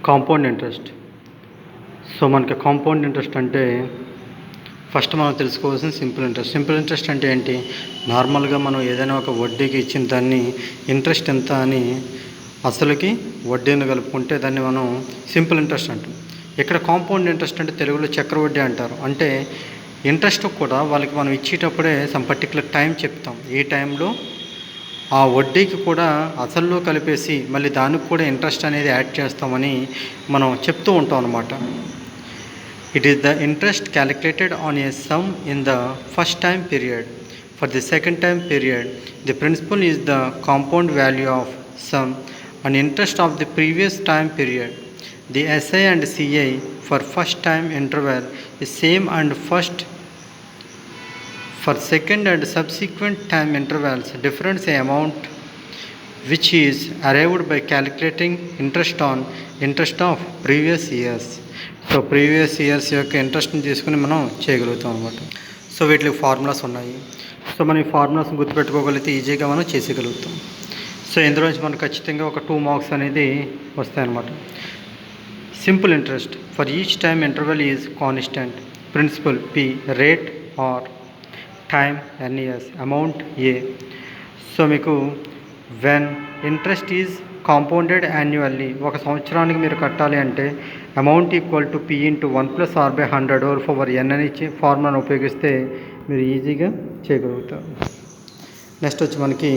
Compound interest. So మనకి compound interest అంటే first మనం తెలుసుకోవాల్సిన సింపుల్ ఇంట్రెస్ట్. సింపుల్ ఇంట్రెస్ట్ అంటే ఏంటి? నార్మల్గా మనం ఏదైనా ఒక వడ్డీకి ఇచ్చిన దాన్ని ఇంట్రెస్ట్ ఎంత అని అసలుకి వడ్డీని కలుపుకుంటే దాన్ని మనం సింపుల్ ఇంట్రెస్ట్ అంటాం. ఇక్కడ కాంపౌండ్ ఇంట్రెస్ట్ అంటే తెలుగులో చక్రవడ్డీ అంటారు. అంటే ఇంట్రెస్ట్ కూడా వాళ్ళకి మనం ఇచ్చేటప్పుడే సమ్ పర్టికులర్ టైం చెప్తాం. ఈ టైంలో ఆ వడ్డీకి కూడా అసల్లో కలిపేసి మళ్ళీ దానికి కూడా ఇంట్రెస్ట్ అనేది యాడ్ చేస్తామని మనం చెప్తూ ఉంటాం అన్నమాట. It is the interest calculated on a sum in the first time period. For the second time period the principal is the compound value of sum and interest of the previous time period. The SI and CI for first time interval is same and first for second and subsequent time intervals difference amount which is arrived by calculating interest on interest of previous years. So previous years యొక్క ఇంట్రెస్ట్ని తీసుకుని మనం చేయగలుగుతాం అనమాట. So వీటికి formulas ఉన్నాయి. So మనం ఈ ఫార్ములాస్ని గుర్తుపెట్టుకోగలిగితే ఈజీగా మనం చేసేయగలుగుతాం. సో ఇందులోంచి మనకు ఖచ్చితంగా ఒక 2 మార్క్స్ అనేది వస్తాయన్నమాట. Simple interest for each time interval is constant, principal P, rate R time ఎన్ఈఎస్, అమౌంట్ ఏ. సో మీకు when interest is compounded annually, ఒక సంవత్సరానికి మీరు కట్టాలి అంటే amount equal to P into 1+r/100 whole power n అని ఫార్ములాను ఉపయోగిస్తే మీరు ఈజీగా చేయగలుగుతారు. నెక్స్ట్ వచ్చి మనకి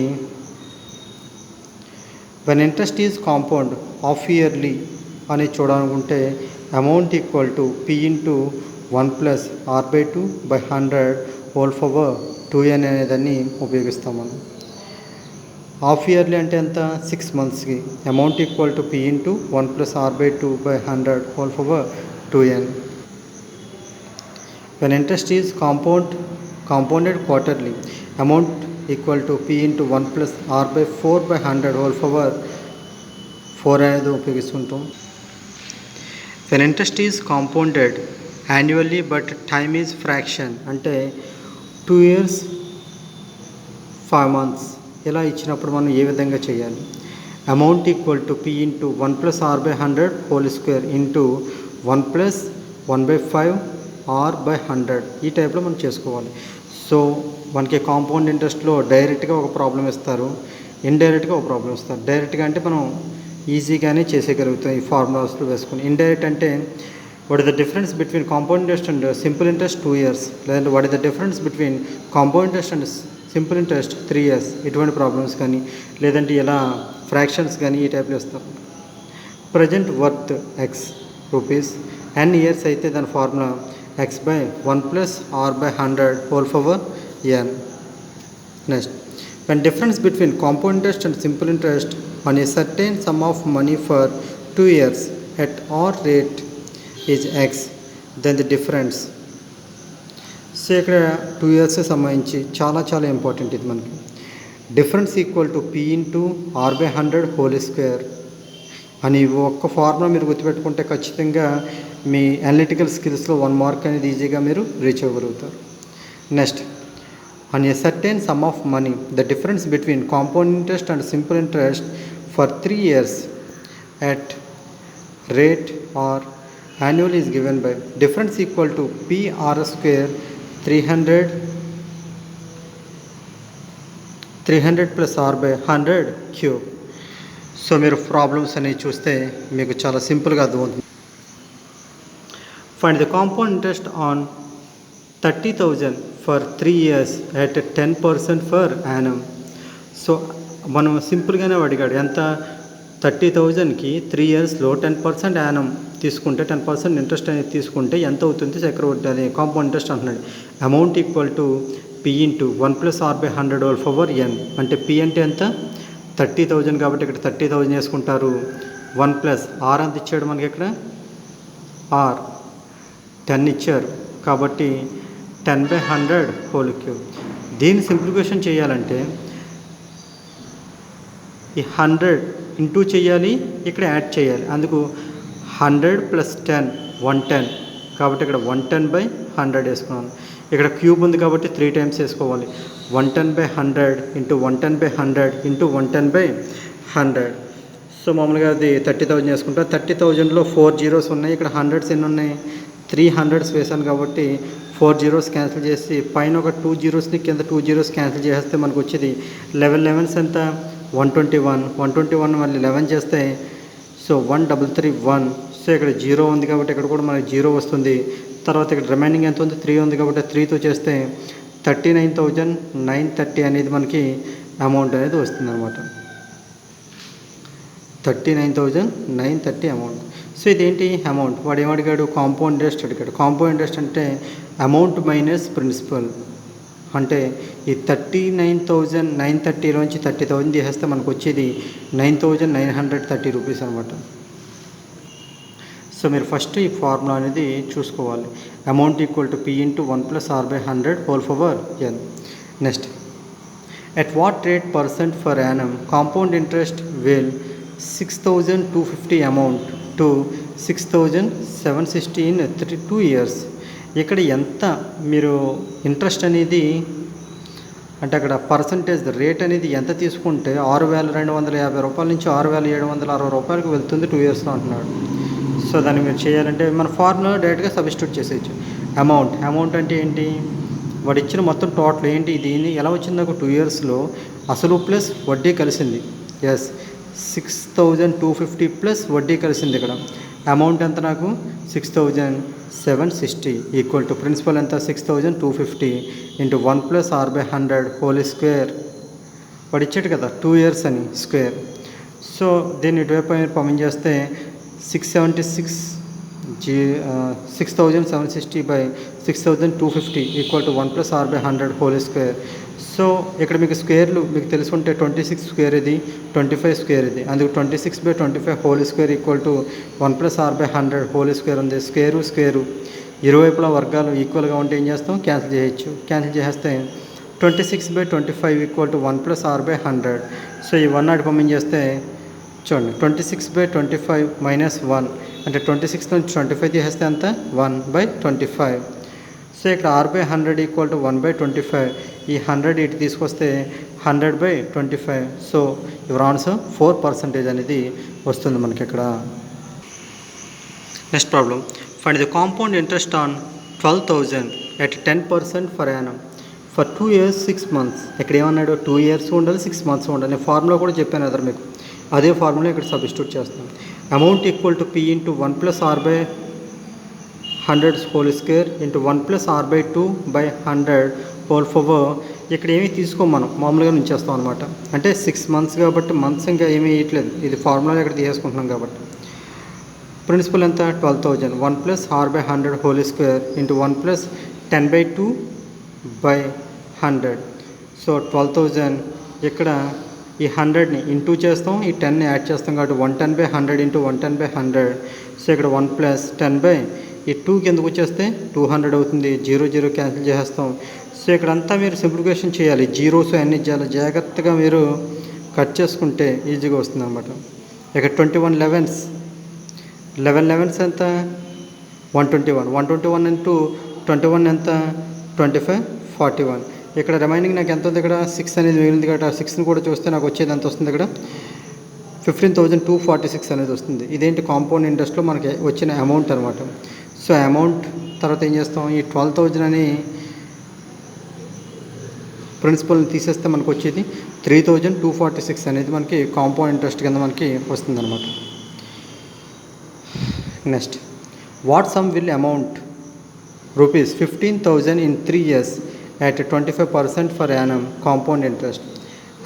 when interest is compound half yearly అని చూడాలనుకుంటే amount equal to P into 1+r/2/100 whole power 2n అనేదాన్ని ఉపయోగిస్తాం మనం. హాఫ్ ఇయర్లీ అంటే ఎంత? 6 మంత్స్కి. Amount equal to P into 1+r/2/100 whole power 2n. When interest is compounded quarterly, amount equal to P into 1+r/4/100 whole power 4 అనేది ఉపయోగిస్తుంటాం. When interest is compounded annually but time is fraction అంటే 2 years 5 months ఇలా ఇచ్చినప్పుడు మనం ఏ విధంగా చేయాలి? Amount equal to P into 1+r/100 whole square into 1+1/5r/100 ఈ టైప్లో మనం చేసుకోవాలి. సో మనకి కాంపౌండ్ ఇంట్రెస్ట్లో డైరెక్ట్గా ఒక ప్రాబ్లం ఇస్తారు, ఇండైరెక్ట్గా ఒక ప్రాబ్లం ఇస్తారు. డైరెక్ట్గా అంటే మనం ఈజీగానే చేసేయగలుగుతాం ఈ ఫార్ములాస్లో వేసుకుని. ఇండైరెక్ట్ అంటే what is the difference between compound interest and simple interest 2 years, లేదంటే what is the difference between compound interest and simple interest 3 years, ఇటువంటి ప్రాబ్లమ్స్ కానీ లేదంటే ఇలా ఫ్రాక్షన్స్ కానీ ఈ టైప్లో ఇస్తారు. Present worth X rupees, n years అయితే దాని formula x/1+r/100 whole power n. Next, when difference between compound interest and simple interest on a certain sum of money for 2 years at r rate is x, then the difference. So ఇక్కడ 2 years సంబంధించి చాలా important ఇది మనకి. Difference equal to P into r/100 whole square అని ఒక్క formula మీరు గుర్తుపెట్టుకుంటే ఖచ్చితంగా మీ అనలిటికల్ స్కిల్స్లో 1 మార్క్ అనేది ఈజీగా మీరు రీచ్ అవ్వగలుగుతారు. Next, on a certain sum of money, the difference between compound interest and simple interest for 3 years at rate or annual is given by difference equal to PR square 300 plus r/100 cube. So మీరు problems అనేవి చూస్తే మీకు చాలా సింపుల్గా అర్థమవుతుంది. Find the compound interest on 30,000 for 3 years at 10% per annum. So మనం సింపుల్గానే అడిగాడు ఎంత? 30,000కి 3 yearsలో 10% యానం తీసుకుంటే 10% ఇంట్రెస్ట్ అనేది తీసుకుంటే ఎంత అవుతుంది చక్రవడ్డీ అది కాంపౌండ్ ఇంట్రెస్ట్ అంటున్నాడు. Amount equal to P into 1+r/100 whole power n. అంటే పి అంటే ఎంత? 30,000 కాబట్టి ఇక్కడ 30,000 చేసుకుంటారు. 1+r అంత ఇచ్చాడు మనకి, ఇక్కడ r 10 ఇచ్చారు కాబట్టి 10/100 హోల్ క్యూబ్. దీన్ని సింప్లిఫికేషన్ చేయాలంటే ఈ 100 ఇంటూ చేయాలి, ఇక్కడ యాడ్ చేయాలి. అందుకు 100 + 10 110 కాబట్టి ఇక్కడ 110/100 వేసుకున్నాను. ఇక్కడ క్యూబ్ ఉంది కాబట్టి 3 times వేసుకోవాలి. 110/100 ఇంటూ 110/100 ఇంటూ 110/100. సో మామూలుగా అది 30,000 చేసుకుంటా. 30,000లో 4 జీరోస్ ఉన్నాయి. ఇక్కడ హండ్రెడ్స్ ఎన్ని ఉన్నాయి, 3 హండ్రెడ్స్ వేసాను కాబట్టి 4 జీరోస్ క్యాన్సిల్ చేసి పైన ఒక 2 జీరోస్ని కింద 2 జీరోస్ క్యాన్సిల్ చేస్తే మనకు వచ్చేది 11 11s ఎంత 121. 121 మళ్ళీ 11 చేస్తే సో 1331. సో ఇక్కడ జీరో ఉంది కాబట్టి ఇక్కడ కూడా మనకి జీరో వస్తుంది. తర్వాత ఇక్కడ రిమైనింగ్ ఎంత ఉంది, 3 ఉంది కాబట్టి 3తో చేస్తే 39,930 అనేది మనకి అమౌంట్ అనేది వస్తుంది అనమాట. 39,930 అమౌంట్. సో ఇదేంటి అమౌంట్, వాడు ఏమడిగాడు, కాంపౌండ్ ఇంట్రెస్ట్ అడిగాడు. కాంపౌండ్ ఇంట్రెస్ట్ అంటే అమౌంట్ మైనస్ ప్రిన్సిపల్. అంటే ఈ 39,930లోంచి 30,000 తీసేస్తే మనకు వచ్చేది 9,930 రూపీస్ అనమాట. సో మీరు ఫస్ట్ ఈ ఫార్ములా అనేది చూసుకోవాలి. Amount equal to P into 1 + R/100 whole power n. Next, at what rate % per annum compound interest will 6,250 amount to 6,760 in 2 years. ఇక్కడ ఎంత మీరు ఇంట్రెస్ట్ అనేది అంటే అక్కడ పర్సంటేజ్ రేట్ అనేది ఎంత తీసుకుంటే 6,250 రూపాయల నుంచి 6,760 రూపాయలకు వెళ్తుంది 2 ఇయర్స్లో అంటున్నాడు. సో దాన్ని మీరు చేయాలంటే మన ఫార్ములా డైరెక్ట్గా సబ్స్టిట్యూట్ చేసేయచ్చు. అమౌంట్ అంటే ఏంటి, వాడు ఇచ్చిన మొత్తం టోటల్ ఏంటి, దీన్ని ఎలా వచ్చింది నాకు 2 ఇయర్స్లో అసలు ప్లస్ వడ్డీ కలిసింది. ఎస్, 6,250 ప్లస్ వడ్డీ కలిసింది. ఇక్కడ అమౌంట్ ఎంత నాకు 6,760 ఈక్వల్ టు ప్రిన్సిపల్ ఎంత 6,250 ఇంటూ 1 + R/100 హోల్ స్క్వేర్. వాడు ఇచ్చాడు కదా 2 ఇయర్స్ అని స్క్వేర్. సో దీన్ని ఇటువైపు మీరు పంపించేస్తే 6,760 by 6,250 equal to 1 + R/100 whole square. సో ఇక్కడ మీకు స్క్వేర్లు మీకు తెలుసుకుంటే 26 స్క్వేర్ ఇది, 25 స్క్వేర్ ఇది, అందుకు 26/25 whole square equal to 1 + R/100 whole square ఉంది. స్క్వేరు ఇరువైపులా వర్గాలు ఈక్వల్గా ఉంటే ఏం చేస్తాం, క్యాన్సిల్ చేయొచ్చు. క్యాన్సిల్ చేస్తే 26/25 ఈక్వల్ టు 1 + R/100. సో ఈ 1 నాటి పంపించేస్తే చూడండి 26/25 మైనస్ 1 అంటే 26 నుంచి 25 తీసేస్తే అంత 1/25. సో ఇక్కడ R/100 ఈక్వల్ టు 1/25. ఈ 100 ఇటు తీసుకొస్తే 100/25. సో యువర్ ఆన్సర్ 4% అనేది వస్తుంది మనకి ఇక్కడ. Next problem, find the compound interest on 12,000 at 10% per annum for 2 years 6 months. ఇక్కడ ఏమన్నాడు, 2 ఇయర్స్ ఉండాలి, 6 months ఉండాలి. నేను ఫార్ములా కూడా చెప్పాను కదా మీకు, అదే ఫార్ములా ఇక్కడ సబ్స్టిట్యూట్ చేస్తాం. Amount equal to P into 1 + R/100 whole square into 1 + R/2/100 whole power. ఇక్కడ ఏమీ తీసుకోం, మనం మామూలుగా నుంచేస్తాం అనమాట. అంటే 6 months కాబట్టి మంత్స్ ఇంకా ఏమీ వేయట్లేదు, ఇది ఫార్ములా ఇక్కడ తీసేసుకుంటున్నాం కాబట్టి. ప్రిన్సిపల్ ఎంత 12,000, 1 + R/100 whole square into 1 + 10/2/100. So 12,000 ఇక్కడ ఈ 100ని ఇంటూ చేస్తాం, ఈ 10ని యాడ్ చేస్తాం కాబట్టి 110/100 ఇంటూ 110/100. సో ఇక్కడ 1 + 10 ఈ 2 కిందకు వచ్చేస్తే 200 అవుతుంది. 0 క్యాన్సిల్ చేసేస్తాం. సో ఇక్కడంతా మీరు సింప్లిఫికేషన్ చేయాలి, జీరోస్ అన్ని చాలా జాగ్రత్తగా మీరు కట్ చేసుకుంటే ఈజీగా వస్తుంది అన్నమాట. ఇక్కడ 21 11s, 11 11s ఎంత 121, 121 ఇంటూ 21 ఎంత 25 41. ఇక్కడ రిమైనింగ్ నాకు ఎంత ఉంది, ఇక్కడ 6 అనేది మిగిలింది కాబట్టి ఆ 6ని కూడా చూస్తే నాకు వచ్చేది ఎంత వస్తుంది, ఇక్కడ 15,246 అనేది వస్తుంది. ఇదేంటి కాంపౌండ్ ఇంట్రెస్ట్లో మనకి వచ్చిన అమౌంట్ అనమాట. సో అమౌంట్ తర్వాత ఏం చేస్తాం, ఈ 12,000 అని ప్రిన్సిపల్ని తీసేస్తే మనకు వచ్చేది 3,246 అనేది మనకి కాంపౌండ్ ఇంట్రెస్ట్ కింద మనకి వస్తుంది అనమాట. Next, what some will amount rupees 15,000 in 3 years at 25% per annum compound interest.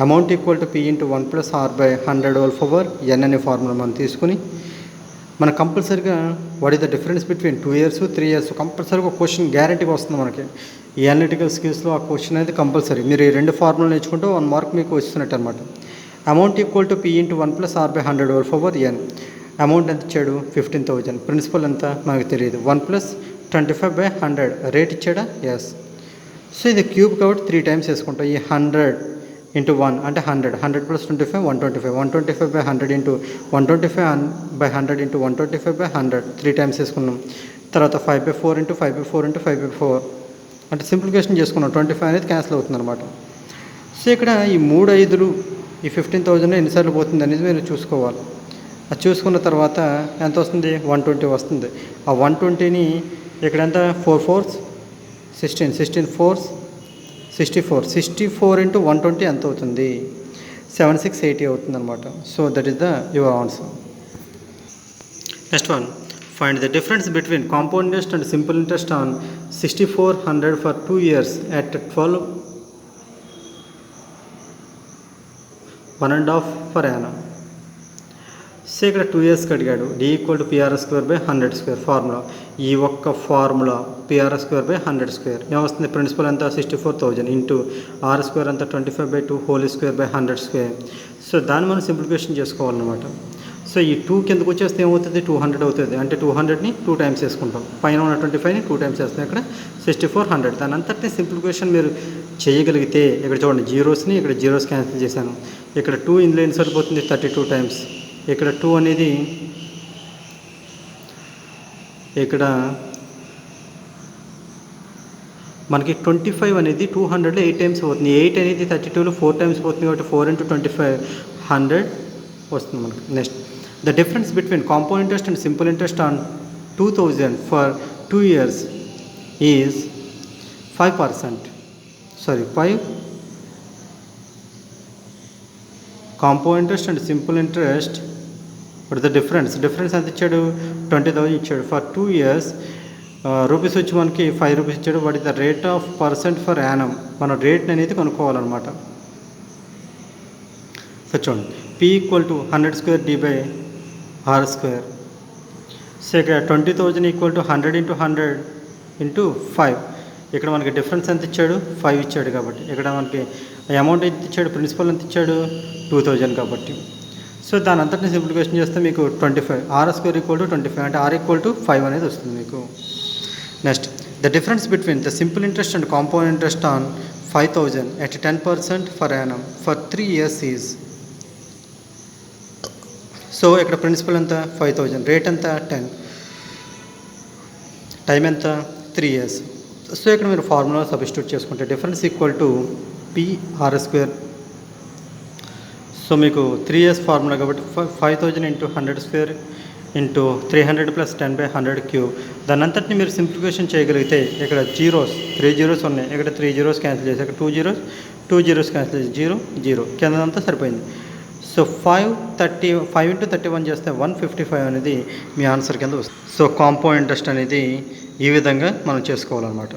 Amount equal to P into 1 + R/100 whole power n అనే ఫార్ములా మనం తీసుకుని మన కంపల్సరీగా what is the difference between 2 years 3 years కంపల్సరీగా ఒక క్వశ్చన్ గ్యారెంటీగా వస్తుంది మనకి. ఈ అనలిటికల్ స్కిల్స్లో ఆ క్వశ్చన్ అనేది కంపల్సరీ. మీరు ఈ 2 ఫార్ములా నేర్చుకుంటే 1 మార్క్ మీకు వస్తున్నట్టు అనమాట. Amount equal to P into 1 + R/100 whole power n. Amount ఎంత ఇచ్చాడు 15,000, ప్రిన్సిపల్ ఎంత మనకు తెలియదు, 1 + 25/100 రేట్ ఇచ్చాడా, ఎస్. సో ఇది క్యూబ్ కాబట్టి 3 times వేసుకుంటాం. ఈ 100 ఇంటూ 1 అంటే 100, 100 + 25 125, 125/100 ఇంటూ 125/100 ఇంటూ 125/100 3 times వేసుకున్నాం. తర్వాత 5/4 ఇంటూ 5/4 ఇంటూ 5/4 అంటే సింప్లిఫికేషన్ చేసుకున్నాం. 25 అనేది క్యాన్సిల్ అవుతుంది అనమాట. సో ఇక్కడ ఈ 3 5లు ఈ 15,000 ఎన్నిసార్లు పోతుంది అనేది మీరు చూసుకోవాలి. అది చూసుకున్న తర్వాత ఎంత వస్తుంది 120 వస్తుంది. ఆ 120ని ఇక్కడ ఎంత 4 4s 16 16 4s 64 64 ఇంటూ 120 ఎంత అవుతుంది 7680 అవుతుంది అనమాట. So that is the your answer. Next one, find the difference between compound interest and simple interest on 6400 for 2 years at 12 1.5 per annum. సో ఇక్కడ 2 yearsకి అడిగాడు. D equal to PRS square by 100 formula. ఈ ఒక్క ఫార్ములా పిఆర్ఎస్ స్క్వేర్ బై 100 ఏమొస్తుంది, principal ఎంత 64,000 into are square అంతా 25/2 whole square by 100. So దాన్ని మనం సింప్లిఫికేషన్ చేసుకోవాలన్నమాట. సో ఈ 2 కిందకు వచ్చేస్తే ఏమవుతుంది 200 అవుతుంది. అంటే 200ని 2 టైమ్స్ వేసుకుంటాం, పైన ఉన్న 25ని 2 టైమ్స్ వేస్తాం. ఇక్కడ 6400. దాని అంతటిని సింప్లిఫికేషన్ మీరు చేయగలిగితే ఇక్కడ చూడండి జీరోస్ని ఇక్కడ జీరోస్ క్యాన్సిల్ చేశాను. ఇక్కడ 2 ఇందులో ఎన్ని సరిపోతుంది 32 టైమ్స్. ఇక్కడ 2 అనేది ఇక్కడ మనకి 25 అనేది 200లో 8 టైమ్స్ అవుతుంది. 8 అనేది 32లో 4 టైమ్స్ పోతుంది కాబట్టి 4 × 25 100 వస్తుంది మనకి. Next, the difference between compound interest and simple interest on 2000 for 2 years is 5%. 5 compound interest and simple interest. But the difference ఎంత ఇచ్చాడు 20,000 ఇచ్చాడు. ఫర్ 2 years రూపీస్ వచ్చి మనకి 5 రూపీస్ ఇచ్చాడు. What is the rate of percent for annum. మనం రేట్ని అనేది కనుక్కోవాలన్నమాట. సో చూడండి P equal to 100² D by R square. సో ఇక్కడ 20,000 ఈక్వల్ టు 100 × 100 ఇంటూ 5. ఇక్కడ మనకి డిఫరెన్స్ ఎంత ఇచ్చాడు 5 ఇచ్చాడు కాబట్టి ఇక్కడ మనకి అమౌంట్ ఎంత ఇచ్చాడు, ప్రిన్సిపల్ ఎంత ఇచ్చాడు 2000 కాబట్టి. సో దాని అంతటిని సింప్లిఫికేషన్ చేస్తే మీకు 25 ఆర్ స్క్వేర్ ఈక్వల్ టు 25 అంటే ఆర్ ఈక్వల్ టు 5 అనేది వస్తుంది మీకు. Next, the difference between the simple interest and compound interest on 5,000 at 10% for annum for 3 years is. So ఇక్కడ ప్రిన్సిపల్ ఎంత 5,000, రేట్ ఎంత 10, టైం ఎంత 3 years. సో ఇక్కడ మీరు ఫార్ములా సబ్స్టిట్యూట్ చేసుకుంటే difference equal to PR square. So మీకు 3 years formula కాబట్టి 5000 × 100² into 300 + 10/100³. దాని అంతటిని మీరు సింప్లిఫికేషన్ చేయగలిగితే ఇక్కడ 3 zeros ఉన్నాయి. ఇక్కడ 3 zeros క్యాన్సిల్ చేసి ఇక్కడ 2 zeros క్యాన్సిల్ చేసి 0 0 కిందంతా సరిపోయింది. సో 5 × 31 చేస్తే 155 అనేది మీ ఆన్సర్ కింద వస్తుంది. సో కాంపౌండ్ ఇంట్రెస్ట్ అనేది ఈ విధంగా మనం చేసుకోవాలన్నమాట.